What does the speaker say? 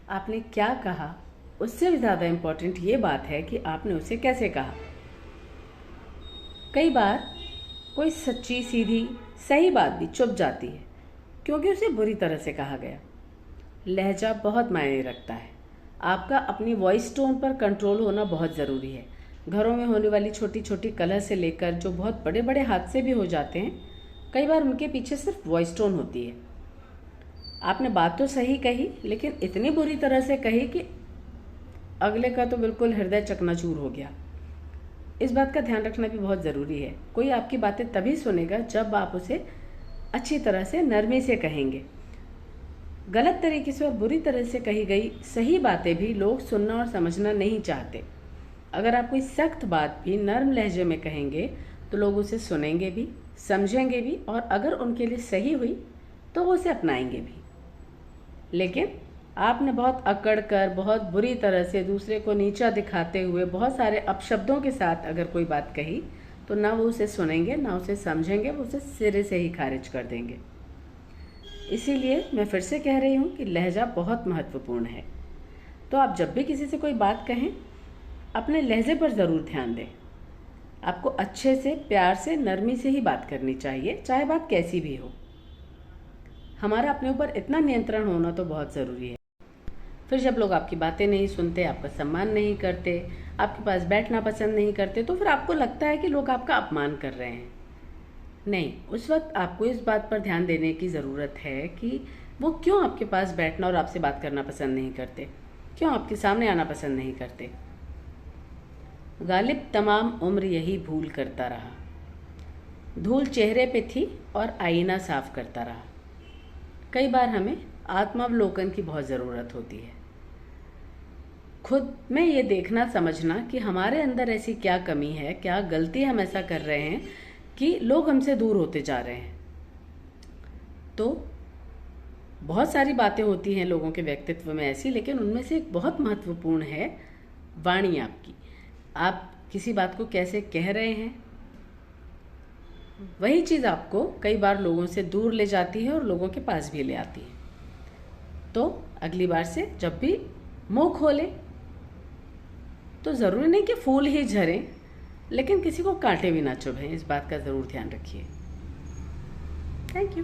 आपने क्या कहा उससे भी ज़्यादा इम्पोर्टेंट ये बात है कि आपने उसे कैसे कहा। कई बार कोई सच्ची सीधी सही बात भी चुप जाती है क्योंकि उसे बुरी तरह से कहा गया। लहजा बहुत मायने रखता है। आपका अपनी वॉइस टोन पर कंट्रोल होना बहुत ज़रूरी है। घरों में होने वाली छोटी छोटी कलह से लेकर जो बहुत बड़े बड़े हादसे भी हो जाते हैं, कई बार उनके पीछे सिर्फ वॉइस टोन होती है। आपने बात तो सही कही, लेकिन इतनी बुरी तरह से कही कि अगले का तो बिल्कुल हृदय चकनाचूर हो गया। इस बात का ध्यान रखना भी बहुत ज़रूरी है। कोई आपकी बातें तभी सुनेगा जब आप उसे अच्छी तरह से नरमी से कहेंगे। गलत तरीके से और बुरी तरह से कही गई सही बातें भी लोग सुनना और समझना नहीं चाहते। अगर आप कोई सख्त बात भी नर्म लहजे में कहेंगे तो लोग उसे सुनेंगे भी, समझेंगे भी, और अगर उनके लिए सही हुई तो वो उसे अपनाएंगे भी। लेकिन आपने बहुत अकड़ कर, बहुत बुरी तरह से दूसरे को नीचा दिखाते हुए बहुत सारे अपशब्दों के साथ अगर कोई बात कही तो ना वो उसे सुनेंगे, ना उसे समझेंगे, वो उसे सिरे से ही खारिज कर देंगे। इसीलिए मैं फिर से कह रही हूँ कि लहजा बहुत महत्वपूर्ण है। तो आप जब भी किसी से कोई बात कहें, अपने लहजे पर ज़रूर ध्यान दें। आपको अच्छे से, प्यार से, नरमी से ही बात करनी चाहिए, चाहे बात कैसी भी हो। हमारा अपने ऊपर इतना नियंत्रण होना तो बहुत ज़रूरी है। फिर जब लोग आपकी बातें नहीं सुनते, आपका सम्मान नहीं करते, आपके पास बैठना पसंद नहीं करते, तो फिर आपको लगता है कि लोग आपका अपमान कर रहे हैं। नहीं, उस वक्त आपको इस बात पर ध्यान देने की ज़रूरत है कि वो क्यों आपके पास बैठना और आपसे बात करना पसंद नहीं करते, क्यों आपके सामने आना पसंद नहीं करते। गालिब तमाम उम्र यही भूल करता रहा, धूल चेहरे पे थी और आईना साफ करता रहा। कई बार हमें आत्मावलोकन की बहुत ज़रूरत होती है। खुद में ये देखना, समझना कि हमारे अंदर ऐसी क्या कमी है, क्या गलती हम ऐसा कर रहे हैं कि लोग हमसे दूर होते जा रहे हैं। तो बहुत सारी बातें होती हैं लोगों के व्यक्तित्व में ऐसी, लेकिन उनमें से एक बहुत महत्वपूर्ण है वाणी आपकी। आप किसी बात को कैसे कह रहे हैं, वही चीज़ आपको कई बार लोगों से दूर ले जाती है और लोगों के पास भी ले आती है। तो अगली बार से जब भी मुंह खोलें तो ज़रूरी नहीं कि फूल ही झरें, लेकिन किसी को कांटे भी ना चुभें। इस बात का ज़रूर ध्यान रखिए। Thank you.